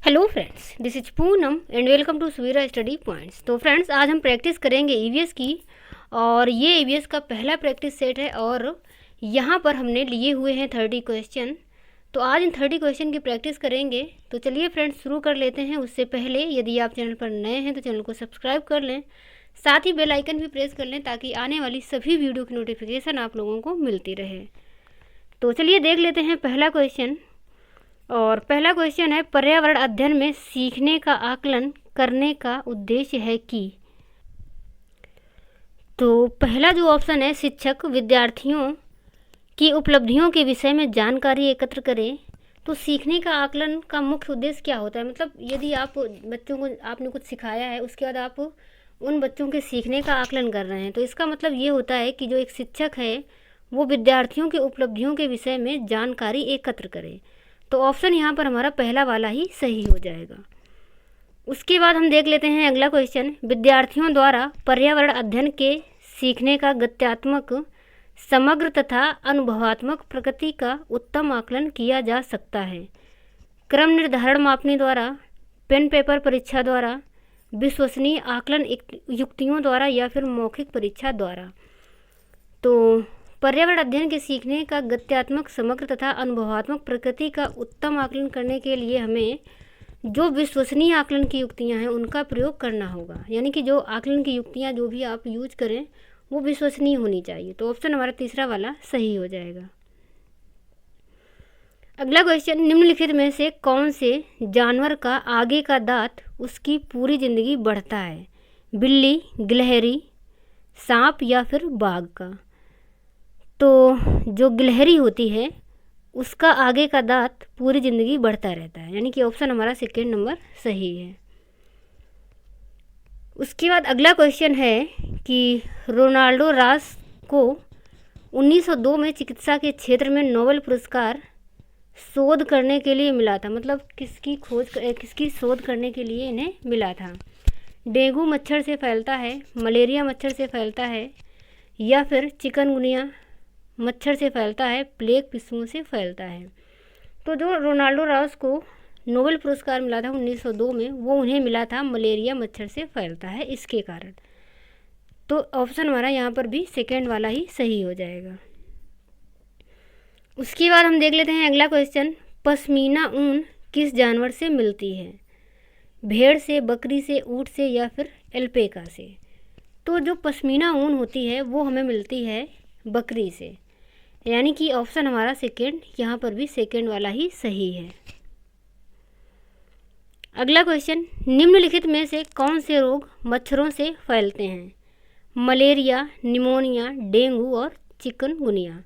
Hello friends, this is Poonam and welcome to Suveera study points. तो friends, आज हम practice करेंगे ईवीएस की। और ये ईवीएस का पहला प्रैक्टिस सेट है और यहाँ पर हमने लिए हुए हैं 30 क्वेश्चन। तो आज इन 30 क्वेश्चन की प्रैक्टिस करेंगे। तो चलिए फ्रेंड्स, शुरू कर लेते हैं। उससे पहले यदि आप चैनल पर नए हैं तो चैनल को सब्सक्राइब कर लें, साथ ही बेल आइकन भी प्रेस कर लें ताकि आने वाली सभी वीडियो की नोटिफिकेशन आप लोगों को मिलती रहे। तो चलिए देख लेते हैं पहला क्वेश्चन। और पहला क्वेश्चन है, पर्यावरण अध्ययन में सीखने का आकलन करने का उद्देश्य है कि। तो पहला जो ऑप्शन है, शिक्षक विद्यार्थियों की उपलब्धियों के विषय में जानकारी एकत्र करें। तो सीखने का आकलन का मुख्य उद्देश्य क्या होता है? मतलब यदि आप बच्चों को आपने कुछ सिखाया है, उसके बाद आप उन बच्चों के सीखने का आकलन कर रहे हैं, तो इसका मतलब ये होता है कि जो एक शिक्षक है वो विद्यार्थियों के उपलब्धियों के विषय में जानकारी एकत्र करे। तो ऑप्शन यहाँ पर हमारा पहला वाला ही सही हो जाएगा। उसके बाद हम देख लेते हैं अगला क्वेश्चन, विद्यार्थियों द्वारा पर्यावरण अध्ययन के सीखने का गत्यात्मक, समग्र तथा अनुभवात्मक प्रकृति का उत्तम आकलन किया जा सकता है। क्रम निर्धारण मापनी द्वारा, पेन पेपर परीक्षा द्वारा, विश्वसनीय आकलन युक्तियों द्वारा या फिर मौखिक परीक्षा द्वारा। तो पर्यावरण अध्ययन के सीखने का गत्यात्मक, समग्र तथा अनुभवात्मक प्रकृति का उत्तम आकलन करने के लिए हमें जो विश्वसनीय आकलन की युक्तियां हैं उनका प्रयोग करना होगा। यानी कि जो आकलन की युक्तियां जो भी आप यूज करें वो विश्वसनीय होनी चाहिए। तो ऑप्शन हमारा तीसरा वाला सही हो जाएगा। अगला क्वेश्चन, निम्नलिखित में से कौन से जानवर का आगे का दांत उसकी पूरी जिंदगी बढ़ता है? बिल्ली, गिलहरी, सांप या फिर बाघ का? तो जो गिलहरी होती है उसका आगे का दांत पूरी ज़िंदगी बढ़ता रहता है, यानी कि ऑप्शन हमारा सेकेंड नंबर सही है। उसके बाद अगला क्वेश्चन है कि रोनाल्डो रास को 1902 में चिकित्सा के क्षेत्र में नोबेल पुरस्कार शोध करने के लिए मिला था। मतलब किसकी शोध करने के लिए इन्हें मिला था? डेंगू मच्छर से फैलता है, मलेरिया मच्छर से फैलता है या फिर चिकनगुनिया मच्छर से फैलता है, प्लेग पिस्सुओं से फैलता है? तो जो रोनाल्डो रास को नोबेल पुरस्कार मिला था 1902 में, वो उन्हें मिला था मलेरिया मच्छर से फैलता है इसके कारण। तो ऑप्शन हमारा यहाँ पर भी सेकेंड वाला ही सही हो जाएगा। उसके बाद हम देख लेते हैं अगला क्वेश्चन, पश्मीना ऊन किस जानवर से मिलती है? भेड़ से, बकरी से, ऊँट से या फिर एल्पेका से? तो जो पश्मीना ऊन होती है वो हमें मिलती है बकरी से, यानी कि ऑप्शन हमारा सेकेंड, यहाँ पर भी सेकेंड वाला ही सही है। अगला क्वेश्चन, निम्नलिखित में से कौन से रोग मच्छरों से फैलते हैं? मलेरिया, निमोनिया, डेंगू और चिकनगुनिया?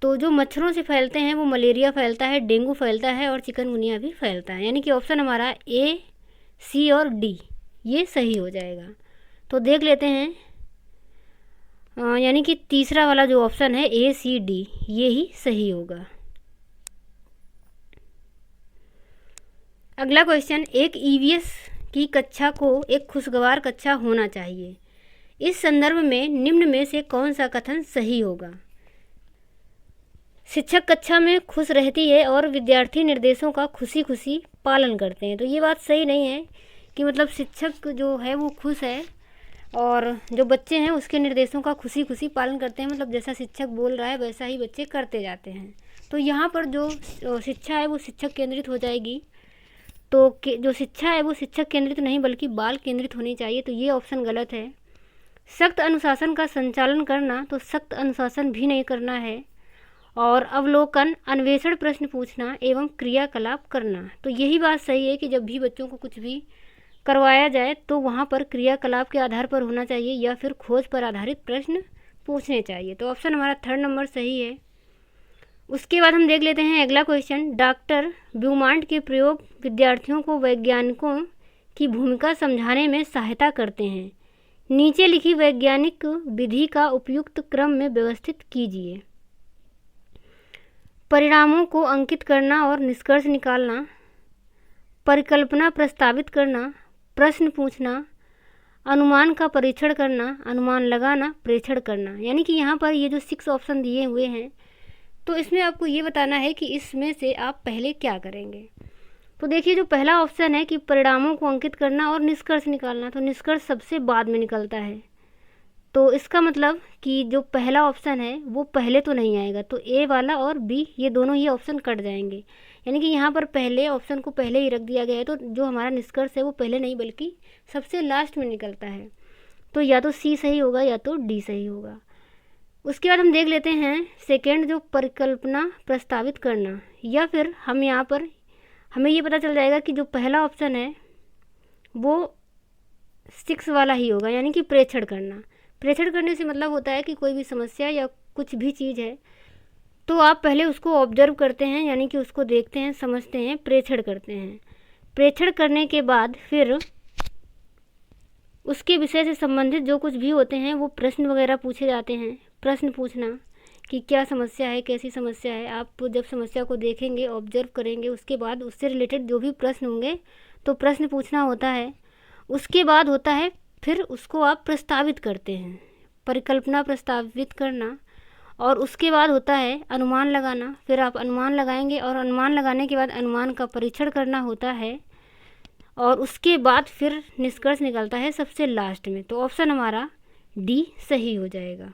तो जो मच्छरों से फैलते हैं वो मलेरिया फैलता है, डेंगू फैलता है और चिकनगुनिया भी फैलता है, यानी कि ऑप्शन हमारा ए, सी और डी ये सही हो जाएगा। तो देख लेते हैं, यानी कि तीसरा वाला जो ऑप्शन है ए, सी, डी ये ही सही होगा। अगला क्वेश्चन, एक ईवीएस की कक्षा को एक खुशगवार कक्षा होना चाहिए। इस संदर्भ में निम्न में से कौन सा कथन सही होगा? शिक्षक कक्षा में खुश रहती है और विद्यार्थी निर्देशों का खुशी खुशी पालन करते हैं। तो ये बात सही नहीं है कि मतलब शिक्षक जो है वो खुश है और जो बच्चे हैं उसके निर्देशों का खुशी खुशी पालन करते हैं। मतलब जैसा शिक्षक बोल रहा है वैसा ही बच्चे करते जाते हैं। तो यहाँ पर जो शिक्षा है वो शिक्षक केंद्रित हो जाएगी। तो जो शिक्षा है वो शिक्षक केंद्रित नहीं बल्कि बाल केंद्रित होनी चाहिए। तो ये ऑप्शन गलत है। सख्त अनुशासन का संचालन करना, तो सख्त अनुशासन भी नहीं करना है। और अवलोकन, अन्वेषण, प्रश्न पूछना एवं क्रियाकलाप करना, तो यही बात सही है कि जब भी बच्चों को कुछ भी करवाया जाए तो वहाँ पर क्रियाकलाप के आधार पर होना चाहिए या फिर खोज पर आधारित प्रश्न पूछने चाहिए। तो ऑप्शन हमारा थर्ड नंबर सही है। उसके बाद हम देख लेते हैं अगला क्वेश्चन, डॉक्टर ब्यूमांट के प्रयोग विद्यार्थियों को वैज्ञानिकों की भूमिका समझाने में सहायता करते हैं। नीचे लिखी वैज्ञानिक विधि का उपयुक्त क्रम में व्यवस्थित कीजिए। परिणामों को अंकित करना और निष्कर्ष निकालना, परिकल्पना प्रस्तावित करना, प्रश्न पूछना, अनुमान का परीक्षण करना, अनुमान लगाना, प्रेक्षण करना, यानी कि यहाँ पर ये जो 6 ऑप्शन दिए हुए हैं तो इसमें आपको ये बताना है कि इसमें से आप पहले क्या करेंगे। तो देखिए जो पहला ऑप्शन है कि परिणामों को अंकित करना और निष्कर्ष निकालना, तो निष्कर्ष सबसे बाद में निकलता है। तो इसका मतलब कि जो पहला ऑप्शन है वो पहले तो नहीं आएगा, तो ए वाला और बी ये दोनों ही ऑप्शन कट जाएंगे। यानी कि यहाँ पर पहले ऑप्शन को पहले ही रख दिया गया है, तो जो हमारा निष्कर्ष है वो पहले नहीं बल्कि सबसे लास्ट में निकलता है। तो या तो सी सही होगा या तो डी सही होगा। उसके बाद हम देख लेते हैं सेकेंड, जो परिकल्पना प्रस्तावित करना, या फिर हम यहाँ पर हमें ये पता चल जाएगा कि जो पहला ऑप्शन है वो 6 वाला ही होगा, यानी कि प्रेक्षण करना। प्रेक्षण करने से मतलब होता है कि कोई भी समस्या या कुछ भी चीज़ है तो आप पहले उसको ऑब्जर्व करते हैं, यानी कि उसको देखते हैं, समझते हैं, प्रेक्षण करते हैं। प्रेक्षण करने के बाद फिर उसके विषय से संबंधित जो कुछ भी होते हैं वो प्रश्न वगैरह पूछे जाते हैं। प्रश्न पूछना कि क्या समस्या है, कैसी समस्या है, आप जब समस्या को देखेंगे, ऑब्जर्व करेंगे, उसके बाद उससे रिलेटेड जो भी प्रश्न होंगे तो प्रश्न पूछना होता है। उसके बाद होता है फिर उसको आप प्रस्तावित करते हैं, परिकल्पना प्रस्तावित करना। और उसके बाद होता है अनुमान लगाना, फिर आप अनुमान लगाएंगे और अनुमान लगाने के बाद अनुमान का परीक्षण करना होता है। और उसके बाद फिर निष्कर्ष निकलता है सबसे लास्ट में। तो ऑप्शन हमारा डी सही हो जाएगा।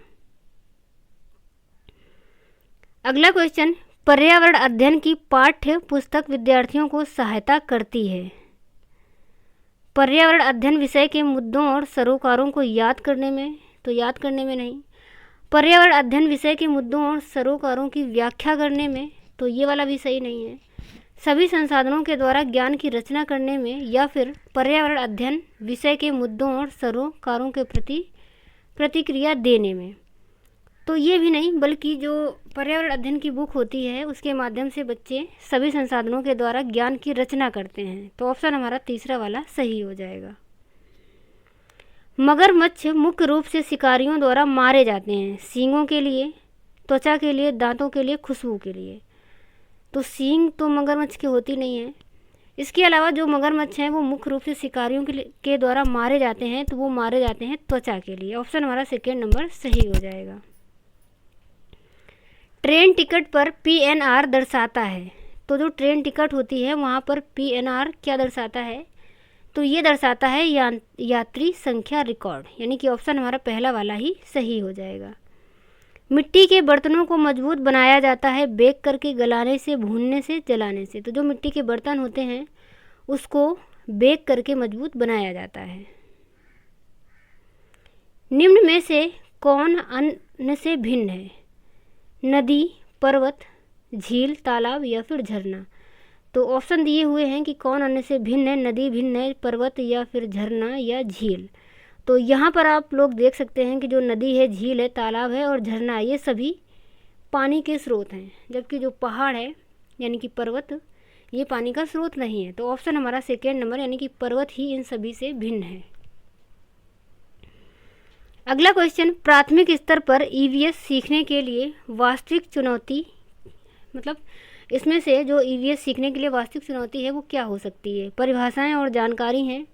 अगला क्वेश्चन, पर्यावरण अध्ययन की पाठ्य पुस्तक विद्यार्थियों को सहायता करती है। पर्यावरण अध्ययन विषय के मुद्दों और सरोकारों को याद करने में, तो याद करने में नहीं। पर्यावरण अध्ययन विषय के मुद्दों और सरोकारों की व्याख्या करने में, तो ये वाला भी सही नहीं है। सभी संसाधनों के द्वारा ज्ञान की रचना करने में, या फिर पर्यावरण अध्ययन विषय के मुद्दों और सरोकारों के प्रति प्रतिक्रिया देने में, तो ये भी नहीं, बल्कि जो पर्यावरण अध्ययन की बुक होती है उसके माध्यम से बच्चे सभी संसाधनों के द्वारा ज्ञान की रचना करते हैं। तो ऑप्शन हमारा तीसरा वाला सही हो जाएगा। मगरमच्छ मुख्य रूप से शिकारियों द्वारा मारे जाते हैं, सींगों के लिए, त्वचा के लिए, दांतों के लिए, खुशबू के लिए। तो सींग तो मगरमच्छ की होती नहीं है। इसके अलावा जो मगरमच्छ हैं वो मुख्य रूप से शिकारियों के द्वारा मारे जाते हैं, तो वो मारे जाते हैं त्वचा के लिए। ऑप्शन हमारा सेकेंड नंबर सही हो जाएगा। ट्रेन टिकट पर PNR दर्शाता है, तो जो ट्रेन टिकट होती है वहाँ पर PNR क्या दर्शाता है, तो ये दर्शाता है यात्री संख्या रिकॉर्ड, यानी कि ऑप्शन हमारा पहला वाला ही सही हो जाएगा। मिट्टी के बर्तनों को मजबूत बनाया जाता है बेक करके, गलाने से, भूनने से, जलाने से। तो जो मिट्टी के बर्तन होते हैं उसको बेक करके मजबूत बनाया जाता है। निम्न में से कौन अन्य से भिन्न है, नदी, पर्वत, झील, तालाब या फिर झरना। तो ऑप्शन दिए हुए हैं कि कौन अन्य से भिन्न है, नदी भिन्न है, पर्वत या फिर झरना या झील। तो यहाँ पर आप लोग देख सकते हैं कि जो नदी है, झील है, तालाब है और झरना है, ये सभी पानी के स्रोत हैं, जबकि जो पहाड़ है यानी कि पर्वत ये पानी का स्रोत नहीं है। तो ऑप्शन हमारा सेकेंड नंबर यानी कि पर्वत ही इन सभी से भिन्न है। अगला क्वेश्चन, प्राथमिक स्तर पर EVS सीखने के लिए वास्तविक चुनौती, मतलब इसमें से जो EVS सीखने के लिए वास्तविक चुनौती है वो क्या हो सकती है। परिभाषाएं और जानकारी हैं,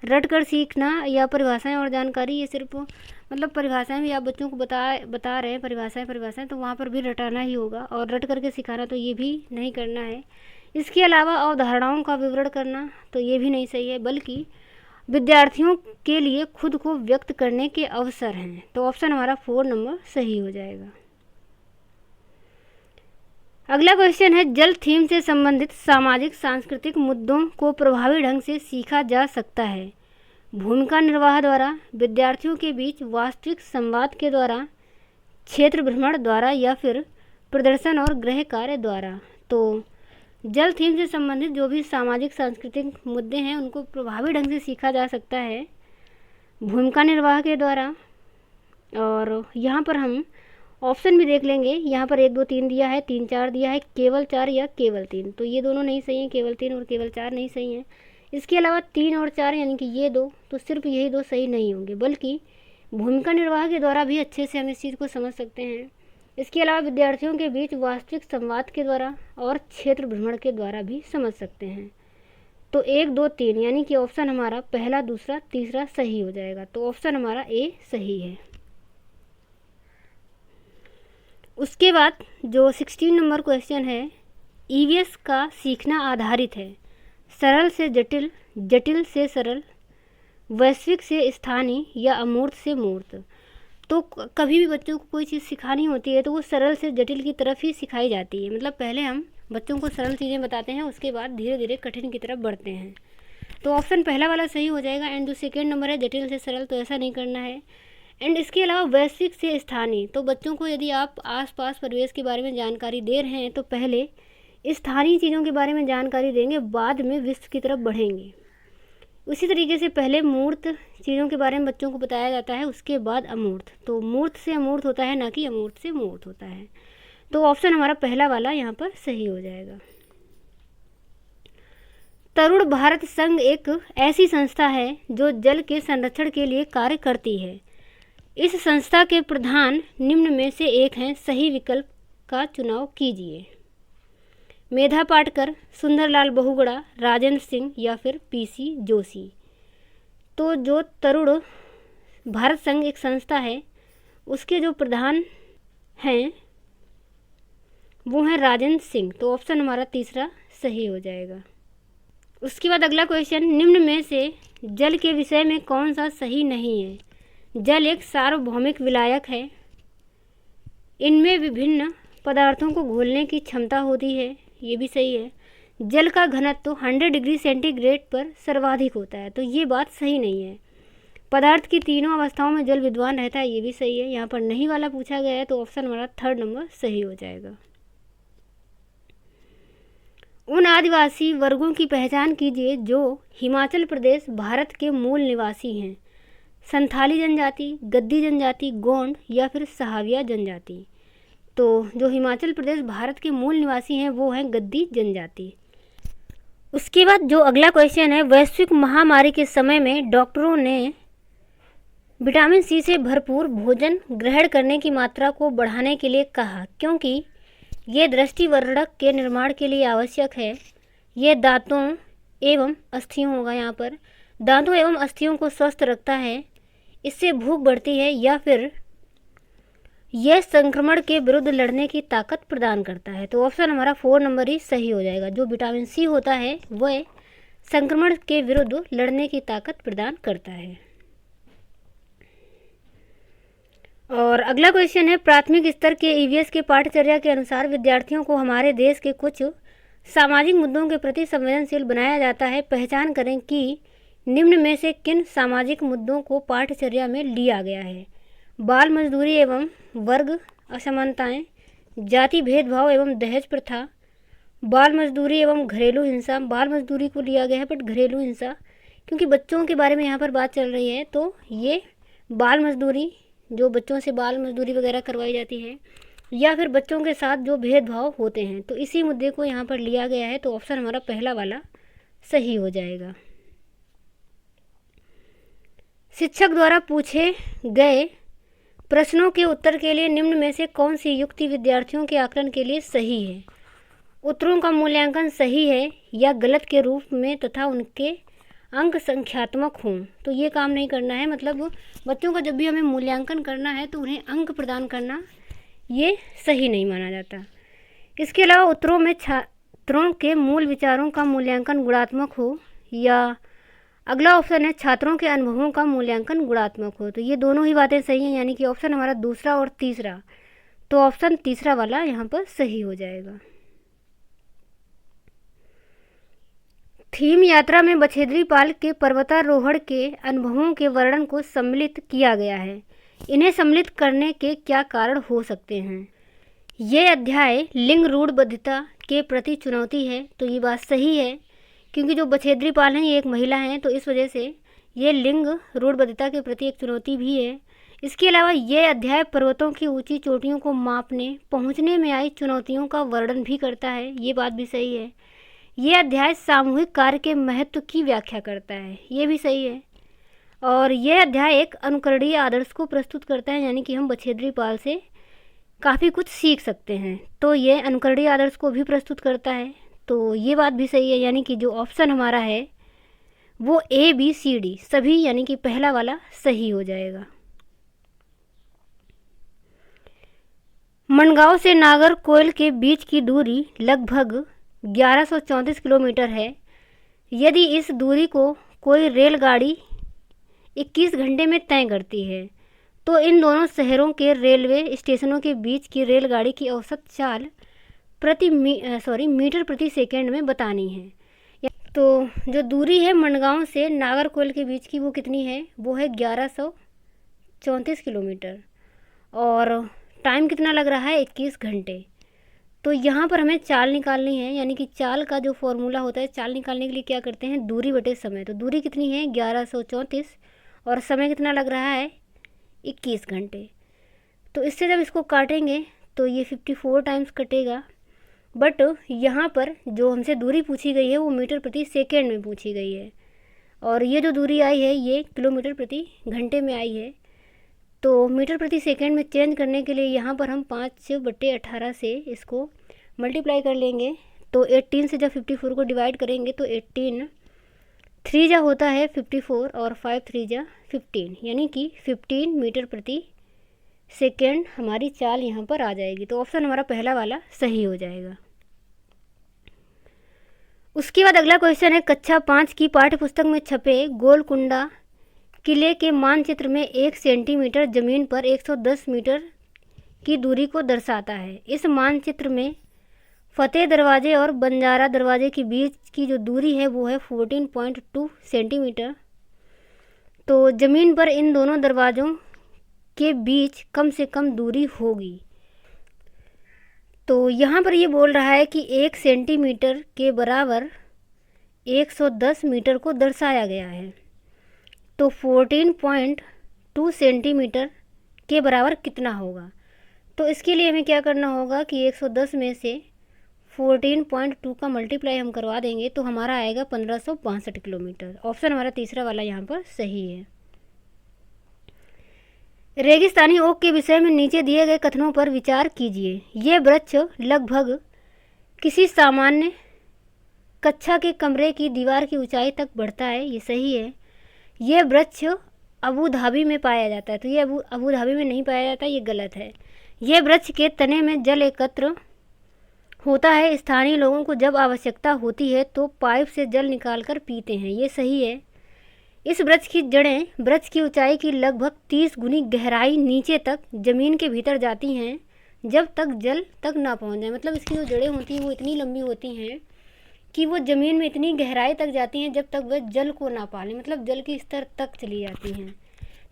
रट कर सीखना या परिभाषाएं और जानकारी। ये सिर्फ मतलब परिभाषाएं भी आप बच्चों को बता रहे हैं, परिभाषाएं तो वहाँ पर भी रटाना ही होगा, और रट करके सिखाना तो ये भी नहीं करना है। इसके अलावा अवधारणाओं का विवरण करना तो ये भी नहीं सही है, बल्कि विद्यार्थियों के लिए खुद को व्यक्त करने के अवसर हैं। तो ऑप्शन हमारा 4 नंबर सही हो जाएगा। अगला क्वेश्चन है, जल थीम से संबंधित सामाजिक सांस्कृतिक मुद्दों को प्रभावी ढंग से सीखा जा सकता है। भूमिका निर्वाह द्वारा, विद्यार्थियों के बीच वास्तविक संवाद के द्वारा, क्षेत्र भ्रमण द्वारा या फिर प्रदर्शन और गृह कार्य द्वारा। तो जल थीम से संबंधित जो भी सामाजिक सांस्कृतिक मुद्दे हैं उनको प्रभावी ढंग से सीखा जा सकता है भूमिका निर्वाह के द्वारा। और यहाँ पर हम ऑप्शन भी देख लेंगे, यहाँ पर 1 2 3 दिया है, 3 4 दिया है, केवल 4 या केवल 3, तो ये दोनों नहीं सही हैं, केवल 3 और केवल 4 नहीं सही हैं। इसके अलावा 3 और 4 यानी कि ये 2, तो सिर्फ यही 2 सही नहीं होंगे, बल्कि भूमिका निर्वाह के द्वारा भी अच्छे से हम इस चीज़ को समझ सकते हैं। इसके अलावा विद्यार्थियों के बीच वास्तविक संवाद के द्वारा और क्षेत्र भ्रमण के द्वारा भी समझ सकते हैं। तो 1 2 3 यानी कि ऑप्शन हमारा पहला, दूसरा, तीसरा सही हो जाएगा। तो ऑप्शन हमारा ए सही है। उसके बाद जो 16 नंबर क्वेश्चन है, EVS का सीखना आधारित है, सरल से जटिल, जटिल से सरल, वैश्विक से स्थानीय या अमूर्त से मूर्त। तो कभी भी बच्चों को कोई चीज़ सिखानी होती है तो वो सरल से जटिल की तरफ ही सिखाई जाती है। मतलब पहले हम बच्चों को सरल चीज़ें बताते हैं, उसके बाद धीरे धीरे कठिन की तरफ बढ़ते हैं। तो ऑप्शन पहला वाला सही हो जाएगा। एंड जो सेकेंड नंबर है जटिल से सरल, तो ऐसा नहीं करना है। एंड इसके अलावा वैश्विक से स्थानीय, तो बच्चों को यदि आप आसपास परिवेश के बारे में जानकारी दे रहे हैं तो पहले स्थानीय चीज़ों के बारे में जानकारी देंगे, बाद में विश्व की तरफ बढ़ेंगे। उसी तरीके से पहले मूर्त चीज़ों के बारे में बच्चों को बताया जाता है, उसके बाद अमूर्त। तो मूर्त से अमूर्त होता है, ना कि अमूर्त से मूर्त होता है। तो ऑप्शन हमारा पहला वाला यहाँ पर सही हो जाएगा। तरुण भारत संघ एक ऐसी संस्था है जो जल के संरक्षण के लिए कार्य करती है। इस संस्था के प्रधान निम्न में से एक हैं, सही विकल्प का चुनाव कीजिए। मेधा पाटकर, सुंदरलाल बहुगुणा, राजेंद्र सिंह या फिर पीसी जोशी। तो जो तरुण भारत संघ एक संस्था है, उसके जो प्रधान हैं वो हैं राजेंद्र सिंह। तो ऑप्शन हमारा तीसरा सही हो जाएगा। उसके बाद अगला क्वेश्चन, निम्न में से जल के विषय में कौन सा सही नहीं है? जल एक सार्वभौमिक विलायक है, इनमें विभिन्न पदार्थों को घोलने की क्षमता होती है, ये भी सही है। जल का घनत्व 100 डिग्री सेंटीग्रेड पर सर्वाधिक होता है, तो ये बात सही नहीं है। पदार्थ की तीनों अवस्थाओं में जल विद्यमान रहता है, ये भी सही है। यहाँ पर नहीं वाला पूछा गया है, तो ऑप्शन हमारा थर्ड नंबर सही हो जाएगा। उन आदिवासी वर्गों की पहचान कीजिए जो हिमाचल प्रदेश भारत के मूल निवासी हैं। संथाली जनजाति, गद्दी जनजाति, गोंड या फिर सहाविया जनजाति। तो जो हिमाचल प्रदेश भारत के मूल निवासी हैं वो हैं गद्दी जनजाति। उसके बाद जो अगला क्वेश्चन है, वैश्विक महामारी के समय में डॉक्टरों ने विटामिन सी से भरपूर भोजन ग्रहण करने की मात्रा को बढ़ाने के लिए कहा, क्योंकि ये दृष्टिवर्धक के निर्माण के लिए आवश्यक है। ये दांतों एवं अस्थियों होगा, यहाँ पर दांतों एवं अस्थियों को स्वस्थ रखता है, इससे भूख बढ़ती है, या फिर यह संक्रमण के विरुद्ध लड़ने की ताकत प्रदान करता है। तो ऑप्शन हमारा 4 नंबर ही सही हो जाएगा। जो विटामिन सी होता है वह संक्रमण के विरुद्ध लड़ने की ताकत प्रदान करता है। और अगला क्वेश्चन है, प्राथमिक स्तर के ईवीएस के पाठ्यचर्या के अनुसार विद्यार्थियों को हमारे देश के कुछ सामाजिक मुद्दों के प्रति संवेदनशील बनाया जाता है। पहचान करें कि निम्न में से किन सामाजिक मुद्दों को पाठ्यचर्या में लिया गया है। बाल मजदूरी एवं वर्ग असमानताएं, जाति भेदभाव एवं दहेज प्रथा, बाल मजदूरी एवं घरेलू हिंसा। बाल मजदूरी को लिया गया है, बट घरेलू हिंसा क्योंकि बच्चों के बारे में यहाँ पर बात चल रही है, तो ये बाल मजदूरी, जो बच्चों से बाल मजदूरी वगैरह करवाई जाती है, या फिर बच्चों के साथ जो भेदभाव होते हैं, तो इसी मुद्दे को यहाँ पर लिया गया है। तो ऑप्शन हमारा पहला वाला सही हो जाएगा। शिक्षक द्वारा पूछे गए प्रश्नों के उत्तर के लिए निम्न में से कौन सी युक्ति विद्यार्थियों के आकलन के लिए सही है? उत्तरों का मूल्यांकन सही है या गलत के रूप में तथा उनके अंक संख्यात्मक हों, तो ये काम नहीं करना है। मतलब बच्चों का जब भी हमें मूल्यांकन करना है तो उन्हें अंक प्रदान करना ये सही नहीं माना जाता। इसके अलावा उत्तरों में छात्रों के मूल विचारों का मूल्यांकन गुणात्मक हो, या अगला ऑप्शन है छात्रों के अनुभवों का मूल्यांकन गुणात्मक हो। तो ये दोनों ही बातें सही हैं, यानी कि ऑप्शन हमारा दूसरा और तीसरा, तो ऑप्शन तीसरा वाला यहाँ पर सही हो जाएगा। थीम यात्रा में बछेद्री पाल के पर्वतारोहण के अनुभवों के वर्णन को सम्मिलित किया गया है। इन्हें सम्मिलित करने के क्या कारण हो सकते हैं? ये अध्याय लिंग रूढ़बद्धता के प्रति चुनौती है, तो ये बात सही है, क्योंकि जो बछेद्री पाल हैं ये एक महिला हैं, तो इस वजह से ये लिंग रूढ़बद्धता के प्रति एक चुनौती भी है। इसके अलावा ये अध्याय पर्वतों की ऊंची चोटियों को मापने पहुंचने में आई चुनौतियों का वर्णन भी करता है, ये बात भी सही है। ये अध्याय सामूहिक कार्य के महत्व की व्याख्या करता है, ये भी सही है। और यह अध्याय एक अनुकरणीय आदर्श को प्रस्तुत करता है, यानी कि हम बछेद्री पाल से काफ़ी कुछ सीख सकते हैं, तो ये अनुकरणीय आदर्श को भी प्रस्तुत करता है, तो ये बात भी सही है। यानी कि जो ऑप्शन हमारा है वो ए बी सी डी सभी, यानी कि पहला वाला सही हो जाएगा। मनगांव से नागरकोइल के बीच की दूरी लगभग 1134 किलोमीटर है। यदि इस दूरी को कोई रेलगाड़ी 21 घंटे में तय करती है तो इन दोनों शहरों के रेलवे स्टेशनों के बीच की रेलगाड़ी की औसत चाल मीटर प्रति सेकंड में बतानी है। तो जो दूरी है मंडगांव से नागरकोइल के बीच की वो कितनी है, वो है 1134 किलोमीटर और टाइम कितना लग रहा है 21 घंटे। तो यहाँ पर हमें चाल निकालनी है, यानी कि चाल का जो फॉर्मूला होता है, चाल निकालने के लिए क्या करते हैं, दूरी बटे समय। तो दूरी कितनी है 1134 और समय कितना लग रहा है 21 घंटे। तो इससे जब इसको काटेंगे तो ये 54 टाइम्स कटेगा। बट यहाँ पर जो हमसे दूरी पूछी गई है वो मीटर प्रति सेकेंड में पूछी गई है और ये जो दूरी आई है ये किलोमीटर प्रति घंटे में आई है। तो मीटर प्रति सेकेंड में चेंज करने के लिए यहाँ पर हम 5/18 से इसको मल्टीप्लाई कर लेंगे। तो 18 से जब 54 को डिवाइड करेंगे तो 18 3 जा होता है 54 और 5 3 जा 15, यानी कि 15 मीटर प्रति सेकेंड हमारी चाल यहाँ पर आ जाएगी। तो ऑप्शन हमारा पहला वाला सही हो जाएगा। उसके बाद अगला क्वेश्चन है, कक्षा 5 की पाठ्यपुस्तक में छपे गोलकुंडा किले के मानचित्र में 1 सेंटीमीटर जमीन पर 110 मीटर की दूरी को दर्शाता है। इस मानचित्र में फतेह दरवाजे और बंजारा दरवाजे के बीच की जो दूरी है वो है 14.2 सेंटीमीटर। तो ज़मीन पर इन दोनों दरवाज़ों के बीच कम से कम दूरी होगी। तो यहाँ पर ये बोल रहा है कि 1 सेंटीमीटर के बराबर 110 मीटर को दर्शाया गया है। तो 14.2 सेंटीमीटर के बराबर कितना होगा। तो इसके लिए हमें क्या करना होगा कि 110 में से 14.2 का मल्टीप्लाई हम करवा देंगे तो हमारा आएगा 1562 किलोमीटर। ऑप्शन हमारा तीसरा वाला यहाँ पर सही है। रेगिस्तानी ओक के विषय में नीचे दिए गए कथनों पर विचार कीजिए। ये वृक्ष लगभग किसी सामान्य कक्षा के कमरे की दीवार की ऊंचाई तक बढ़ता है, ये सही है। ये वृक्ष अबू धाबी में पाया जाता है, तो ये अबू धाबी में नहीं पाया जाता, ये गलत है। ये वृक्ष के तने में जल एकत्र होता है, स्थानीय लोगों को जब आवश्यकता होती है तो पाइप से जल निकालकर पीते हैं, ये सही है। इस वृक्ष की जड़ें वृक्ष की ऊंचाई की लगभग 30 गुनी गहराई नीचे तक जमीन के भीतर जाती हैं जब तक जल तक ना पहुंच जाए। मतलब इसकी जो जड़ें होती हैं वो इतनी लंबी होती हैं कि वो ज़मीन में इतनी गहराई तक जाती हैं जब तक वह जल को ना पा लें, मतलब जल के स्तर तक चली जाती हैं।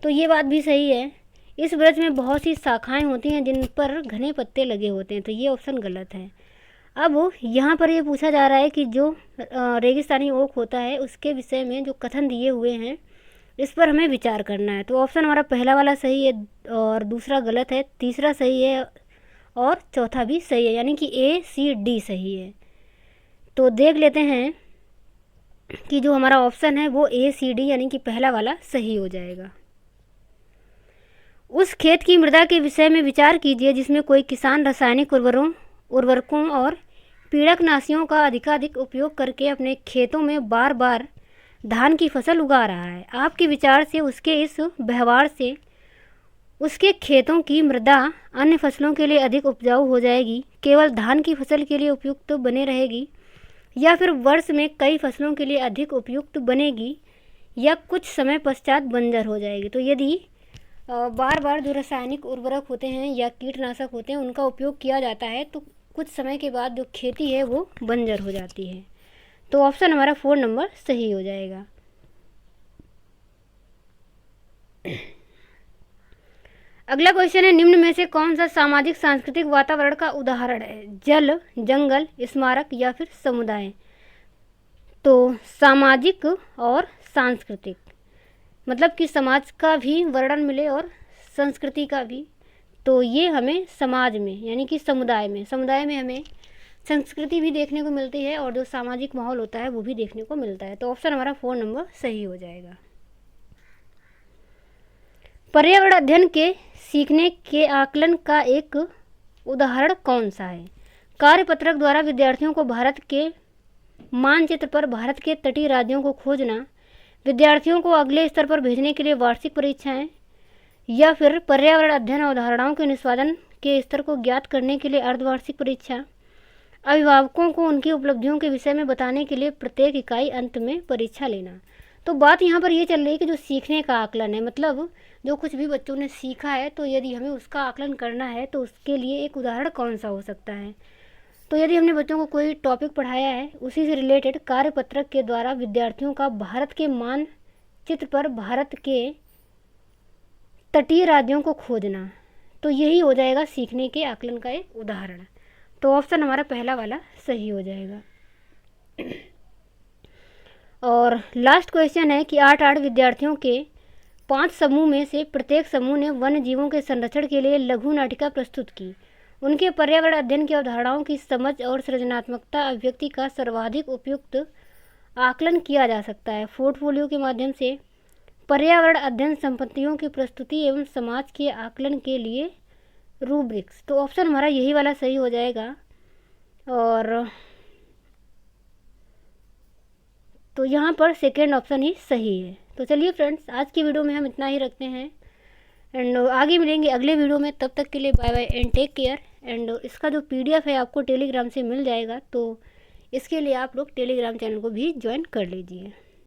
तो ये बात भी सही है। इस वृक्ष में बहुत सी शाखाएं होती हैं जिन पर घने पत्ते लगे होते हैं, तो ये ऑप्शन गलत है। अब यहाँ पर ये पूछा जा रहा है कि जो रेगिस्तानी ओक होता है उसके विषय में जो कथन दिए हुए हैं इस पर हमें विचार करना है। तो ऑप्शन हमारा पहला वाला सही है और दूसरा गलत है, तीसरा सही है और चौथा भी सही है, यानी कि A, C, D सही है। तो देख लेते हैं कि जो हमारा ऑप्शन है वो A, C, D यानी कि पहला वाला सही हो जाएगा। उस खेत की मृदा के विषय में विचार कीजिए जिसमें कोई किसान रासायनिक उर्वरकों और पीड़कनाशियों का अधिकाधिक उपयोग करके अपने खेतों में बार बार धान की फसल उगा रहा है। आपके विचार से उसके इस व्यवहार से उसके खेतों की मृदा अन्य फसलों के लिए अधिक उपजाऊ हो जाएगी, केवल धान की फसल के लिए उपयुक्त बने रहेगी, या फिर वर्ष में कई फसलों के लिए अधिक उपयुक्त बनेगी, या कुछ समय पश्चात बंजर हो जाएगी। तो यदि बार बार जो रासायनिक उर्वरक होते हैं या कीटनाशक होते हैं उनका उपयोग किया जाता है तो कुछ समय के बाद जो खेती है वो बंजर हो जाती है। तो ऑप्शन हमारा 4 नंबर सही हो जाएगा। अगला क्वेश्चन है, निम्न में से कौन सा सामाजिक सांस्कृतिक वातावरण का उदाहरण है? जल, जंगल, स्मारक या फिर समुदाय? तो सामाजिक और सांस्कृतिक, मतलब कि समाज का भी वर्णन मिले और संस्कृति का भी। तो ये हमें समाज में यानी कि समुदाय में हमें संस्कृति भी देखने को मिलती है और जो सामाजिक माहौल होता है वो भी देखने को मिलता है। तो ऑप्शन हमारा 4 नंबर सही हो जाएगा। पर्यावरण अध्ययन के सीखने के आकलन का एक उदाहरण कौन सा है? कार्यपत्रक द्वारा विद्यार्थियों को भारत के मानचित्र पर भारत के तटीय राज्यों को खोजना, विद्यार्थियों को अगले स्तर पर भेजने के लिए वार्षिक परीक्षाएं, या फिर पर्यावरण अध्ययन अवधारणाओं के निष्पादन के स्तर को ज्ञात करने के लिए अर्धवार्षिक परीक्षा। अभिभावकों को उनकी उपलब्धियों के विषय में बताने के लिए प्रत्येक इकाई अंत में परीक्षा लेना। तो बात यहाँ पर ये चल रही है कि जो सीखने का आकलन है, मतलब जो कुछ भी बच्चों ने सीखा है, तो यदि हमें उसका आकलन करना है तो उसके लिए एक उदाहरण कौन सा हो सकता है। तो यदि हमने बच्चों को कोई टॉपिक पढ़ाया है, उसी से रिलेटेड कार्यपत्रक के द्वारा विद्यार्थियों का भारत के मानचित्र पर भारत के तटीय राज्यों को खोजना, तो यही हो जाएगा सीखने के आकलन का एक उदाहरण। तो ऑप्शन हमारा पहला वाला सही हो जाएगा। और लास्ट क्वेश्चन है कि 8 विद्यार्थियों के 5 समूह में से प्रत्येक समूह ने वन्य जीवों के संरक्षण के लिए लघु नाटिका प्रस्तुत की। उनके पर्यावरण अध्ययन की अवधारणाओं की समझ और सृजनात्मकता अभिव्यक्ति का सर्वाधिक उपयुक्त आकलन किया जा सकता है। पोर्टफोलियो के माध्यम से पर्यावरण अध्ययन संपत्तियों की प्रस्तुति एवं समाज के आकलन के लिए रूब्रिक्स। तो ऑप्शन हमारा यही वाला सही हो जाएगा। और तो यहाँ पर सेकेंड ऑप्शन ही सही है। तो चलिए फ्रेंड्स, आज की वीडियो में हम इतना ही रखते हैं एंड आगे मिलेंगे अगले वीडियो में। तब तक के लिए bye bye and take care. And इसका जो PDF है आपको टेलीग्राम से मिल जाएगा, तो इसके लिए आप लोग टेलीग्राम चैनल को भी ज्वाइन कर लीजिए।